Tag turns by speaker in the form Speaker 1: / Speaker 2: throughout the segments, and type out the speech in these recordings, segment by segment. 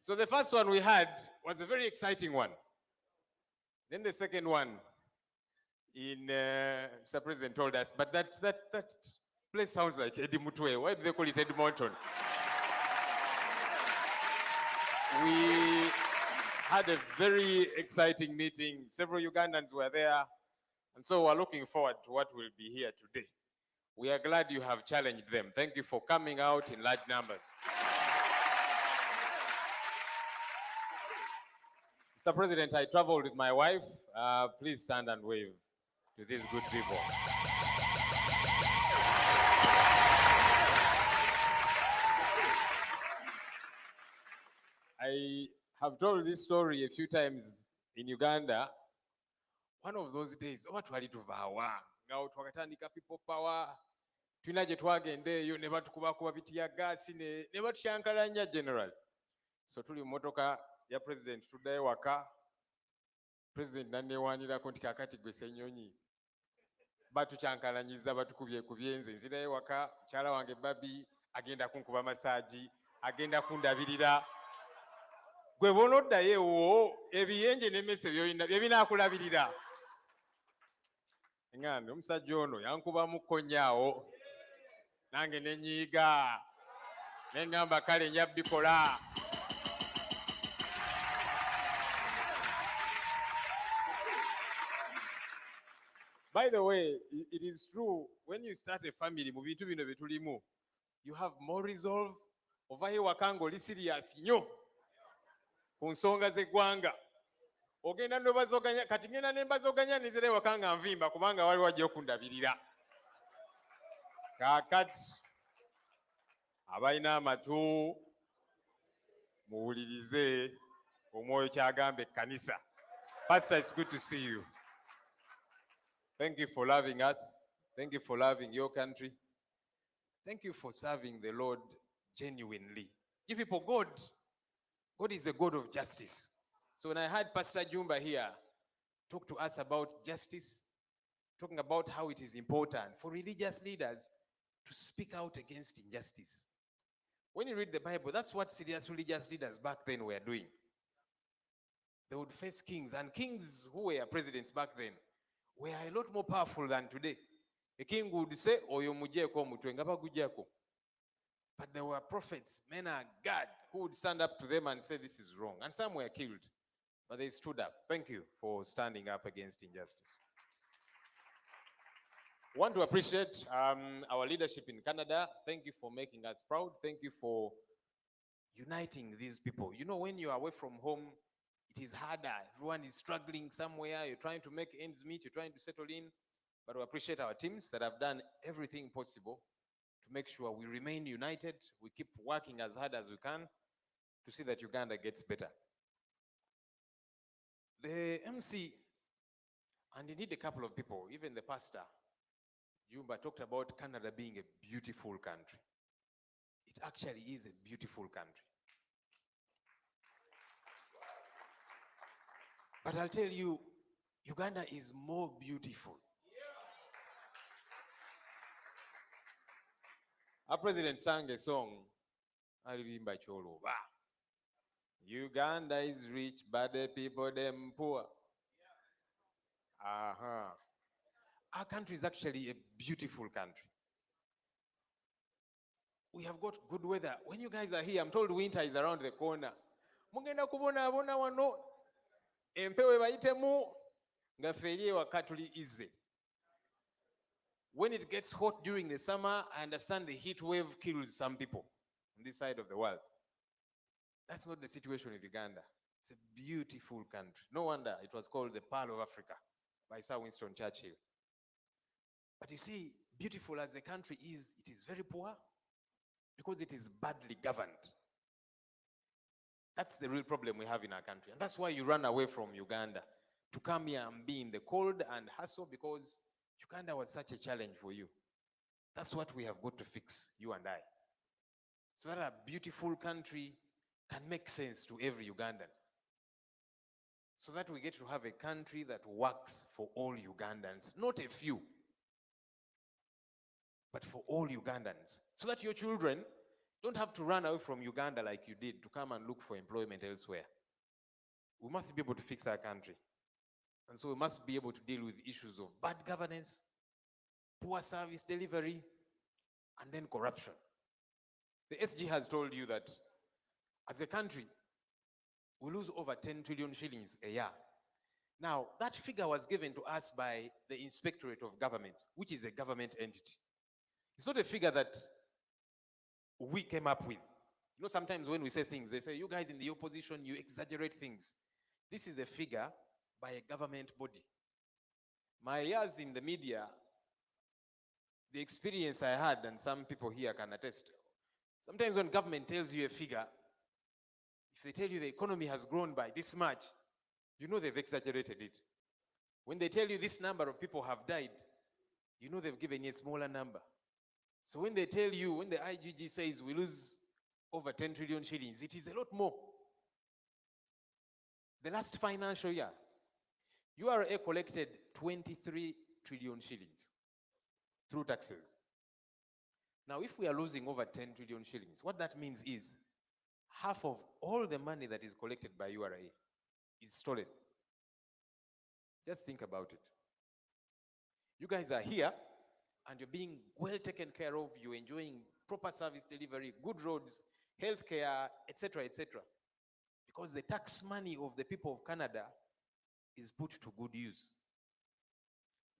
Speaker 1: So the first one we had was a very exciting one. Then the second one, Mr. President told us, but that place sounds like Edimutwe. Why do they call it Edmonton? We had a very exciting meeting. Several Ugandans were there. And so we're looking forward to what will be here today. We are glad you have challenged them. Thank you for coming out in large numbers. Mr. President, I traveled with my wife. Please stand and wave to these good people. I have told this story a few times in Uganda. One of those days, twali tuvaawa nga twakatandika people power, tulina gye twagendeeyo ne batukubakuba bitiya gaasi ne batusyankalanya general. So tuli mu motoka ya president tuddayo waka, president nanneewaanirako nti kaakati gwe Ssenyonyi batukyankalanyiza batukubye nze nzirayo waka, mukyala wange Babi agenda kunkuba masaaji, agenda kundabirira. Gwe bw'onoddayo ewo ebiyenje n'emmese bye binaakulabirira. Ngano omusajja ono yankubamu konyaawo nange ne nnyiiga ne ngamba kale nja bikola. By the way, it is true, when you start a family mu bintu bino bye tulimu, you have more resolve. Ovayo waka ng'oli serious nnyo ku nsonga z'eggwanga. Ogenda n'obazoganya, kati ngenda ne mbazoganya nizire waka nga nvimba kubanga wali wajja okundabirira. Kaakati abalina amatu muwulirize omwoyo kyagamba ekkanisa. Pastor, it's good to see you. Thank you for loving us. Thank you for loving your country. Thank you for serving the Lord genuinely. You people, God is a God of justice. So when I heard Pastor Jumba here talk to us about justice, talking about how it is important for religious leaders to speak out against injustice. When you read the Bible, that's what serious religious leaders back then were doing. They would face kings, and kings who were presidents back then were a lot more powerful than today. A king would say, "Oyo mujeko mutwe nga bagujjako." But there were prophets, men of God, who would stand up to them and say, "This is wrong." And some were killed, but they stood up. Thank you for standing up against injustice. I want to appreciate our leadership in Canada. Thank you for making us proud. Thank you for uniting these people. You know, when you are away from home, it is harder. Everyone is struggling somewhere. You're trying to make ends meet. You're trying to settle in. But we appreciate our teams that have done everything possible to make sure we remain united. We keep working as hard as we can to see that Uganda gets better. The MC, and indeed a couple of people, even the pastor, Jumba, talked about Canada being a beautiful country. It actually is a beautiful country. But I'll tell you, Uganda is more beautiful. Our president sang a song, Alirimba Choloba. Uganda is rich, but the people them poor. Our country is actually a beautiful country. We have got good weather. When you guys are here, I'm told winter is around the corner. Mugenda kubona abona wano empewe bayitemu nga feriye wakatuli ize. When it gets hot during the summer, I understand the heat wave kills some people on this side of the world. That's not the situation with Uganda. It's a beautiful country. No wonder it was called the Pearl of Africa by Sir Winston Churchill. But you see, beautiful as the country is, it is very poor because it is badly governed. That's the real problem we have in our country. And that's why you run away from Uganda to come here and be in the cold and hassle, because Uganda was such a challenge for you. That's what we have got to fix, you and I. So that a beautiful country can make sense to every Ugandan. So that we get to have a country that works for all Ugandans, not a few, but for all Ugandans. So that your children don't have to run away from Uganda like you did to come and look for employment elsewhere. We must be able to fix our country. And so we must be able to deal with issues of bad governance, poor service delivery, and then corruption. The SG has told you that as a country, we lose over 10 trillion shillings a year. Now, that figure was given to us by the Inspectorate of Government, which is a government entity. It's not a figure that we came up with. You know, sometimes when we say things, they say, you guys in the opposition, you exaggerate things. This is a figure by a government body. My years in the media, the experience I had, and some people here can attest, sometimes when government tells you a figure, if they tell you the economy has grown by this much, you know they've exaggerated it. When they tell you this number of people have died, you know they've given you a smaller number. So when they tell you, when the IGG says we lose over 10 trillion shillings, it is a lot more. The last financial year, URA collected 23 trillion shillings through taxes. Now, if we are losing over 10 trillion shillings, what that means is half of all the money that is collected by URA is stolen. Just think about it. You guys are here and you're being well taken care of, you're enjoying proper service delivery, good roads, healthcare, etc., etc. Because the tax money of the people of Canada is put to good use.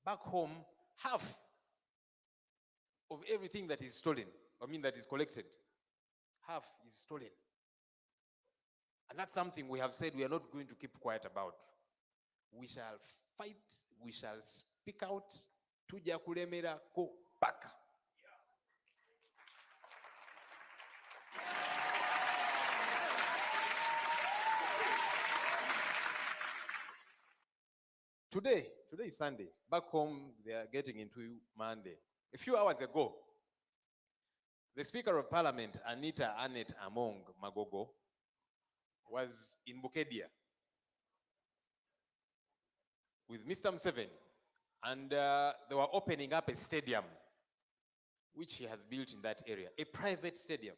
Speaker 1: Back home, half of everything that is stolen, that is collected, half is stolen. And that's something we have said we are not going to keep quiet about. We shall fight, we shall speak out, tuja kulemera ko paka. Today is Sunday. Back home, they are getting into Monday. A few hours ago, the Speaker of Parliament, Anita Annette Among Magogo, was in Bukedia with Mr. Museveni, and they were opening up a stadium which he has built in that area, a private stadium.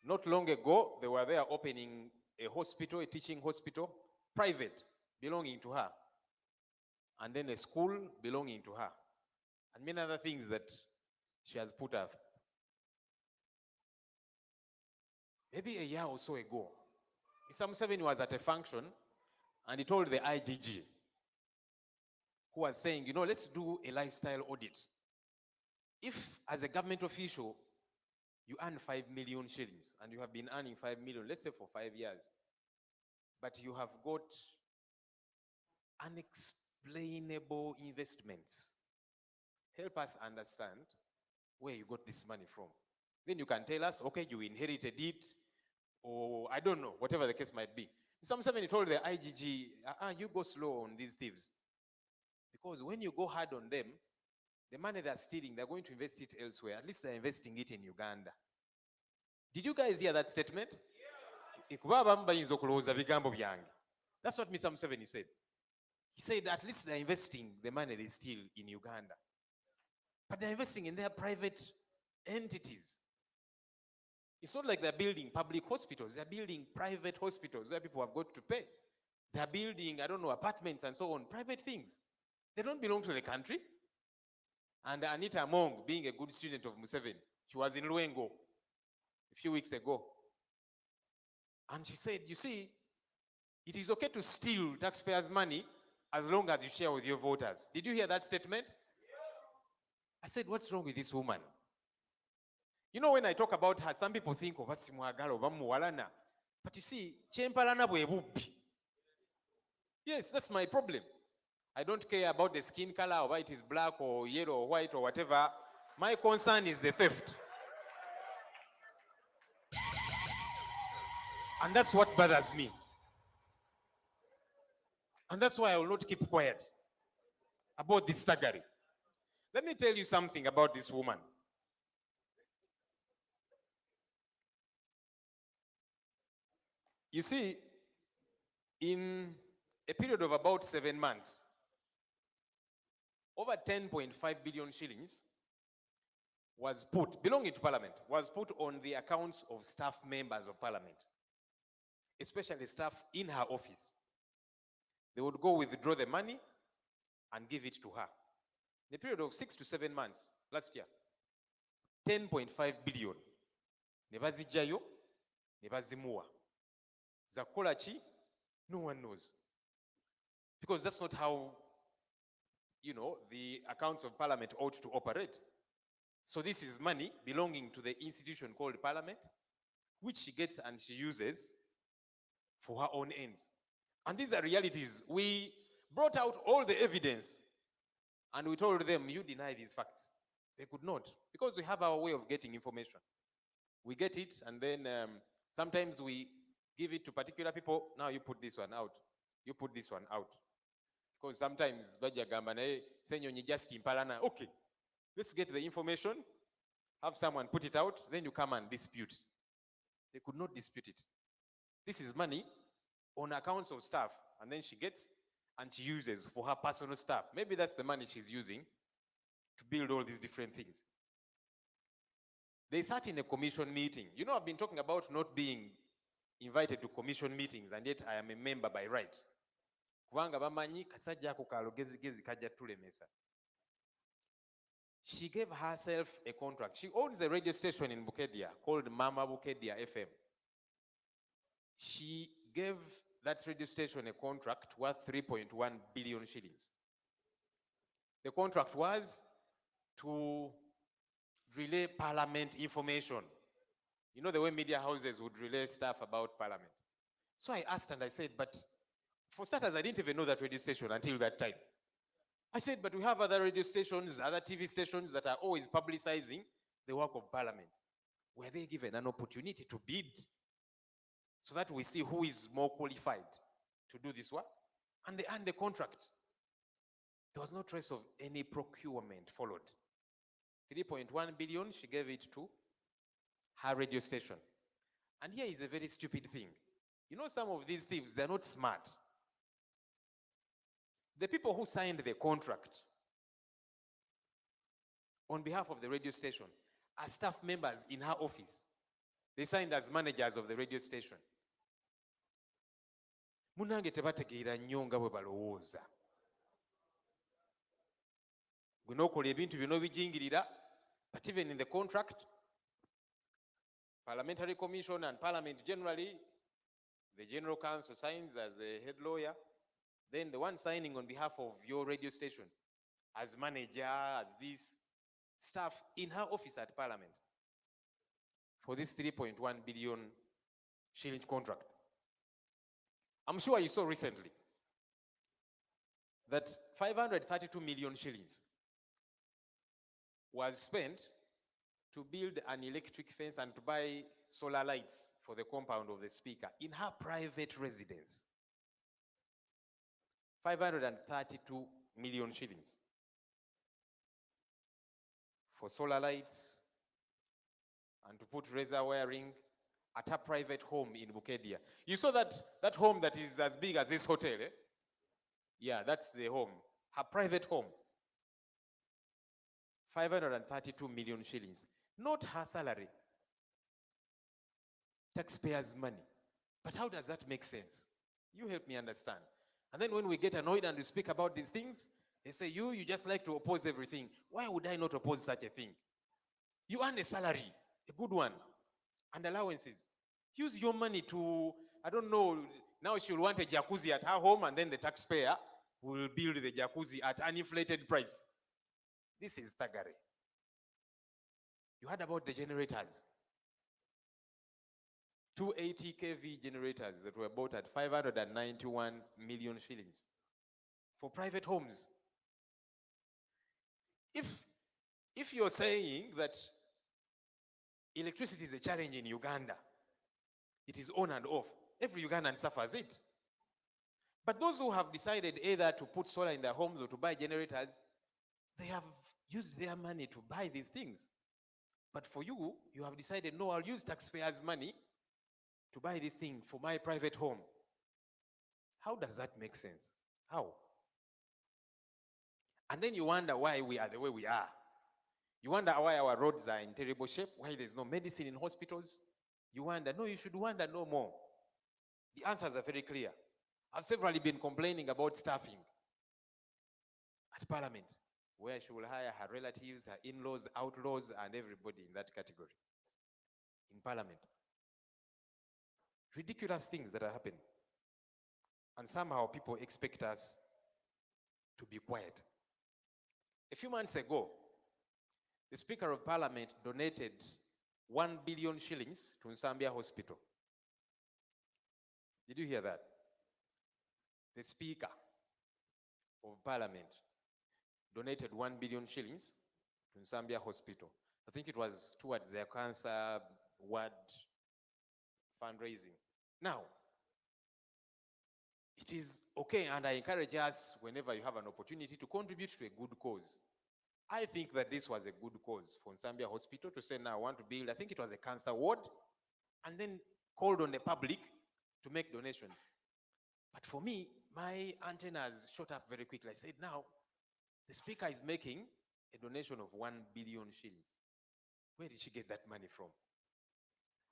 Speaker 1: Not long ago, they were there opening a hospital, a teaching hospital, private, belonging to her, and then a school belonging to her, and many other things that she has put up. Maybe a year or so ago, Mr. Museveni was at a function and he told the IGG, who was saying, you know, let's do a lifestyle audit. If, as a government official, you earn 5 million shillings and you have been earning 5 million, let's say for 5 years, but you have got unexplainable investments, help us understand where you got this money from. Then you can tell us, okay, you inherited it, or I don't know, whatever the case might be. Mr. Museveni told the IGG, you go slow on these thieves. Because when you go hard on them, the money they're stealing, they're going to invest it elsewhere. At least they're investing it in Uganda. Did you guys hear that statement? Yeah. That's what Mr. Museveni said. He said at least they're investing the money they steal in Uganda. But they're investing in their private entities. It's not like they're building public hospitals. They're building private hospitals where people have got to pay. They're building, I don't know, apartments and so on, private things. They don't belong to the country. And Anita Among, being a good student of Museveni, she was in Luengo a few weeks ago. And she said, you see, it is okay to steal taxpayers' money as long as you share with your voters. Did you hear that statement? I said, what's wrong with this woman? You know, when I talk about her, some people think, oh, what's mwagalo, bamuwalana. But you see, chempalana bwebubi. Yes, that's my problem. I don't care about the skin color, or whether it is black or yellow or white or whatever. My concern is the theft. And that's what bothers me. And that's why I will not keep quiet about this thuggery. Let me tell you something about this woman. You see, in a period of about 7 months, over 10.5 billion shillings was put, belonging to Parliament, was put on the accounts of staff members of Parliament, especially staff in her office. They would go withdraw the money and give it to her. In a period of 6 to 7 months last year, 10.5 billion. Ne bazijjayo, ne bazimuwa. Zakola chi? No one knows. Because that's not how, the accounts of Parliament ought to operate. So this is money belonging to the institution called Parliament, which she gets and she uses for her own ends. And these are realities. We brought out all the evidence and we told them, you deny these facts. They could not, because we have our way of getting information. We get it, and then sometimes we give it to particular people. Now you put this one out. You put this one out. Because sometimes, Ssenyonyi just impalana. Okay, let's get the information, have someone put it out, then you come and dispute. They could not dispute it. This is money on accounts of staff, and then she gets and she uses for her personal staff. Maybe that's the money she's using to build all these different things. They sat in a commission meeting. I've been talking about not being invited to commission meetings, and yet I am a member by right. She gave herself a contract. She owns a radio station in Bukedia called Mama Bukedia FM. She gave that radio station a contract worth 3.1 billion shillings. The contract was to relay Parliament information. You know the way media houses would relay stuff about Parliament. So I asked and I said, but for starters, I didn't even know that radio station until that time. I said, but we have other radio stations, other TV stations that are always publicizing the work of Parliament. Were they given an opportunity to bid so that we see who is more qualified to do this work? And they earned the contract. There was no trace of any procurement followed. 3.1 billion, she gave it to her radio station. And here is a very stupid thing. Some of these thieves, they're not smart. The people who signed the contract on behalf of the radio station are staff members in her office. They signed as managers of the radio station. Munange tebategeera nnyo nga bwe balowooza. Gwe n'okola ebintu byonna bijingirira, but even in the contract, Parliamentary Commission and Parliament generally, the General Counsel signs as a head lawyer, then the one signing on behalf of your radio station as manager, as this staff in her office at Parliament for this 3.1 billion shilling contract. I'm sure you saw recently that 532 million shillings was spent to build an electric fence and to buy solar lights for the compound of the Speaker in her private residence. 532 million shillings for solar lights and to put razor wiring at her private home in Bukedia. You saw that home that is as big as this hotel, eh? Yeah, that's the home, her private home. 532 million shillings, not her salary. Taxpayers' money. But how does that make sense? You help me understand. And then when we get annoyed and we speak about these things, they say, you just like to oppose everything. Why would I not oppose such a thing? You earn a salary, a good one, and allowances. Use your money to, I don't know, now she'll want a jacuzzi at her home and then the taxpayer will build the jacuzzi at an inflated price. This is staggering. You heard about the generators. 280 kV generators that were bought at 591 million shillings for private homes. If you're saying that electricity is a challenge in Uganda, it is on and off, every Ugandan suffers it. But those who have decided either to put solar in their homes or to buy generators, they have used their money to buy these things. But for you, you have decided, no, I'll use taxpayers' money to buy this thing for my private home. How does that make sense? How? And then you wonder why we are the way we are. You wonder why our roads are in terrible shape, why there's no medicine in hospitals. You wonder. No, you should wonder no more. The answers are very clear. I've severally been complaining about staffing at Parliament, where she will hire her relatives, her in-laws, outlaws, and everybody in that category in Parliament. Ridiculous things that are happening. And somehow people expect us to be quiet. A few months ago, the Speaker of Parliament donated 1 billion shillings to Nsambia Hospital. Did you hear that? The Speaker of Parliament donated 1 billion shillings to Nsambia Hospital. I think it was towards their cancer ward fundraising. Now, it is okay, and I encourage us, whenever you have an opportunity, to contribute to a good cause. I think that this was a good cause for Nsambia Hospital to say, now I want to build, I think it was a cancer ward, and then called on the public to make donations. But for me, my antennas shot up very quickly. I said, now, the Speaker is making a donation of 1 billion shillings. Where did she get that money from?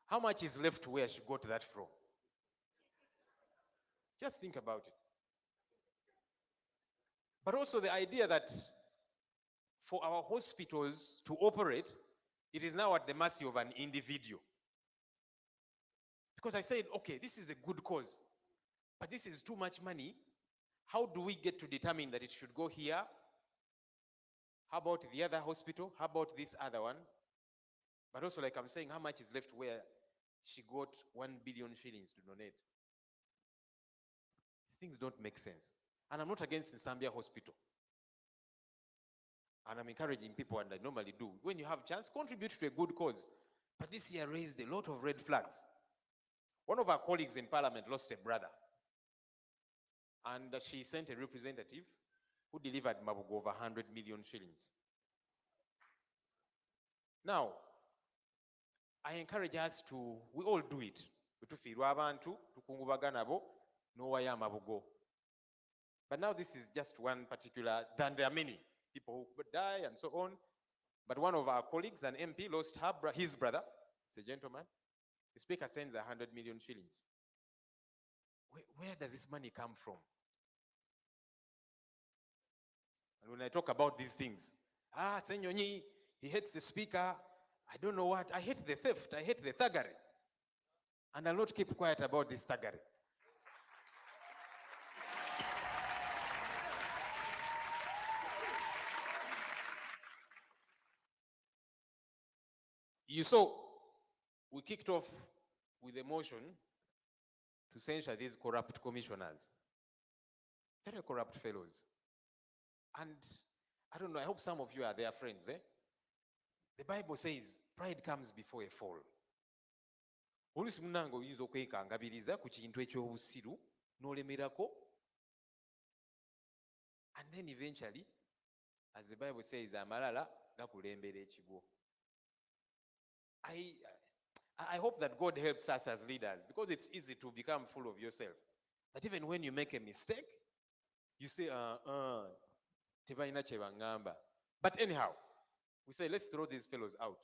Speaker 1: How much is left where she got that from? Just think about it. But also the idea that for our hospitals to operate, it is now at the mercy of an individual. Because I said, okay, this is a good cause, but this is too much money. How do we get to determine that it should go here? How about the other hospital? How about this other one? But also, like I'm saying, how much is left where she got 1 billion shillings to donate? These things don't make sense. And I'm not against Nsambia Hospital. And I'm encouraging people, and I normally do, when you have a chance, contribute to a good cause. But this year raised a lot of red flags. One of our colleagues in Parliament lost a brother. And she sent a representative who delivered Mabugo over 100 million shillings. Now, I encourage us to, we all do it. But now this is just one particular, then there are many people who die and so on. But one of our colleagues, an MP, lost his brother. It's a gentleman. The Speaker sends 100 million shillings. Where does this money come from? And when I talk about these things, Ssenyonyi, he hates the Speaker. I don't know what. I hate the theft. I hate the thuggery. And I'll not keep quiet about this thuggery. You saw, we kicked off with a motion to censure these corrupt commissioners. Very corrupt fellows. And I don't know, I hope some of you are their friends. The Bible says, pride comes before a fall. Oluusi munange oyinza okwekangabiriza ku kintu ekyobusiru n'olemerako, and then eventually, as the Bible says, amalala gakulembera ekigwo. I hope that God helps us as leaders, because it's easy to become full of yourself. That even when you make a mistake, you say, tebalina kye bangamba. But anyhow, we say, let's throw these fellows out.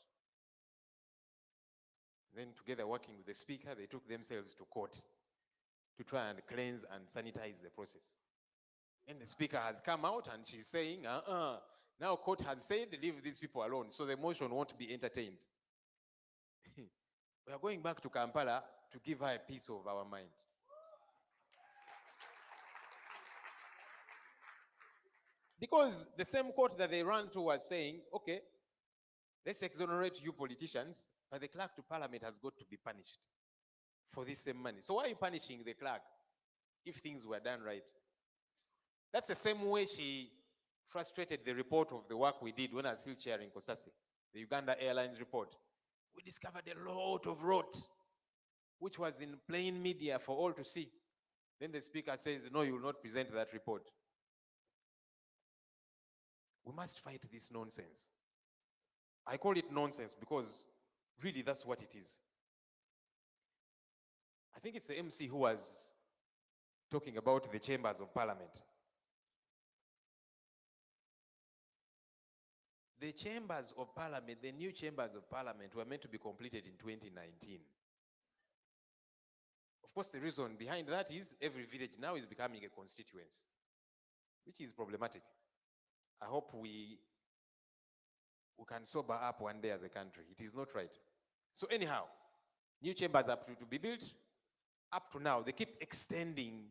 Speaker 1: Then together, working with the Speaker, they took themselves to court to try and cleanse and sanitize the process. And the Speaker has come out and she's saying, now court has said, leave these people alone, so the motion won't be entertained. We are going back to Kampala to give her a piece of our mind. Because the same court that they ran to was saying, okay, let's exonerate you politicians, but the clerk to Parliament has got to be punished for this same money. So why are you punishing the clerk if things were done right? That's the same way she frustrated the report of the work we did when I was still chairing COSASI, the Uganda Airlines report. We discovered a lot of rot, which was in plain media for all to see. Then the Speaker says, no, you will not present that report. We must fight this nonsense. I call it nonsense because really that's what it is. I think it's the MC who was talking about the chambers of Parliament. The chambers of parliament, the new chambers of parliament were meant to be completed in 2019. Of course, the reason behind that is every village now is becoming a constituency, which is problematic. I hope we can sober up one day as a country. It is not right. So anyhow, new chambers are to be built. Up to now, they keep extending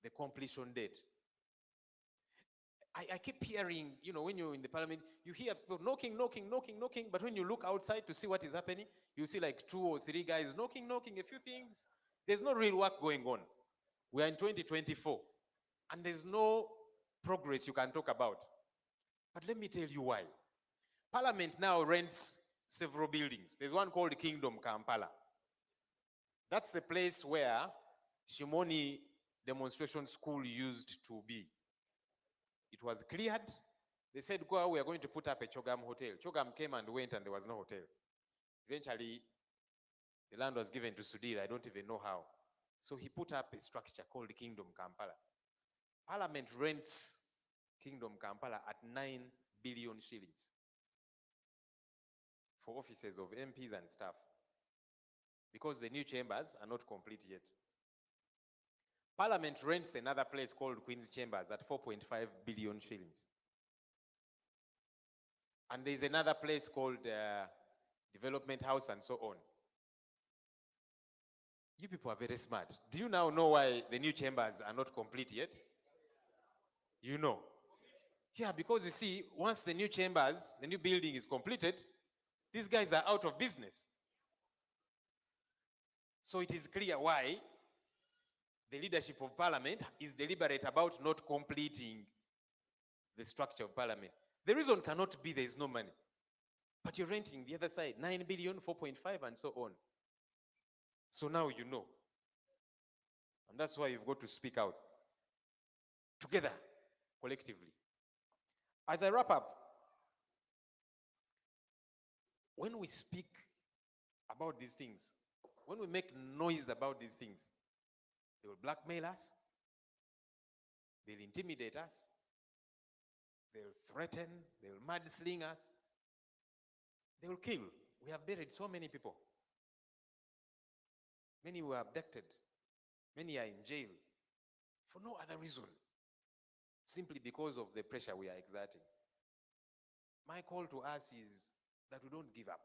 Speaker 1: the completion date. I keep hearing, when you're in the parliament, you hear people knocking, but when you look outside to see what is happening, you see like 2 or 3 guys knocking, a few things. There's no real work going on. We are in 2024, and there's no progress you can talk about. But let me tell you why. Parliament now rents several buildings. There's one called Kingdom Kampala. That's the place where Shimoni Demonstration School used to be. It was cleared. They said, go, we are going to put up a Chogam hotel. Chogam came and went and there was no hotel. Eventually, the land was given to Sudhir. I don't even know how. So he put up a structure called Kingdom Kampala. Parliament rents Kingdom Kampala at 9 billion shillings for offices of MPs and staff, because the new chambers are not complete yet. Parliament rents another place called Queen's Chambers at 4.5 billion shillings. And there's another place called Development House and so on. You people are very smart. Do you now know why the new chambers are not complete yet? You know. Yeah, because you see, once the new chambers, the new building is completed, these guys are out of business. So it is clear why the leadership of parliament is deliberate about not completing the structure of parliament. The reason cannot be there is no money. But you're renting the other side, 9 billion, 4.5, and so on. So now you know. And that's why you've got to speak out. Together, collectively. As I wrap up, when we speak about these things, when we make noise about these things, they will blackmail us, they'll intimidate us, they'll threaten, they'll mudsling us, they will kill. We have buried so many people. Many were abducted. Many are in jail for no other reason, simply because of the pressure we are exerting. My call to us is that we don't give up,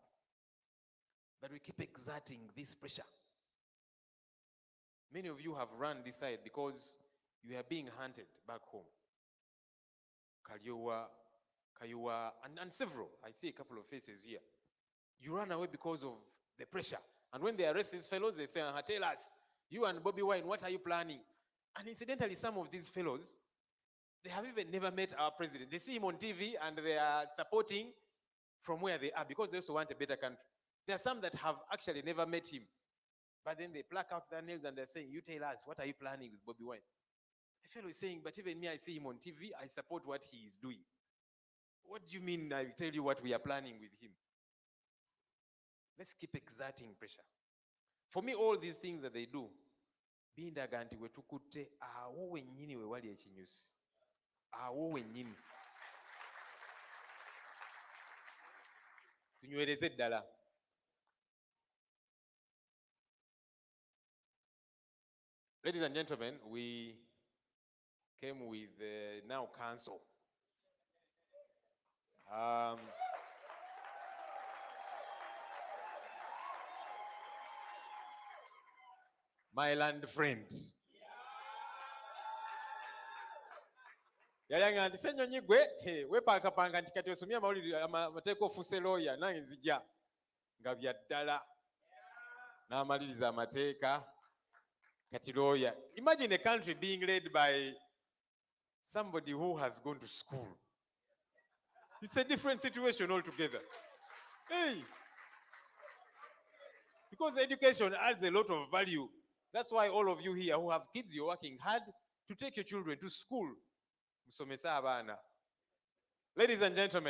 Speaker 1: that we keep exerting this pressure. Many of you have run this side because you are being hunted back home. Kayua, and several. I see a couple of faces here. You run away because of the pressure. And when they arrest these fellows, they say, tell us, you and Bobby Wine, what are you planning? And incidentally, some of these fellows, they have even never met our president. They see him on TV and they are supporting from where they are because they also want a better country. There are some that have actually never met him. But then they pluck out their nails and they're saying, you tell us, what are you planning with Bobby Wine? A fellow is saying, but even me, I see him on TV, I support what he is doing. What do you mean I tell you what we are planning with him? Let's keep exerting pressure. For me, all these things that they do, bindaga nti wetukutte awo wennyini we wali ekinyusi. Awo wennyini. Tunywereze ddala. Ladies and gentlemen, we came with the now council. My land friend. Yalanga nti Ssenyonyi gwe wepaakapanga nti kati osomye amawulire amateeka ofuuse lawyer nange nzija nga bya ddala n'amaliriza amateeka kati lawyer. Imagine a country being led by somebody who has gone to school. It's a different situation altogether. Hey! Because education adds a lot of value. That's why all of you here who have kids, you're working hard to take your children to school. Ladies and gentlemen,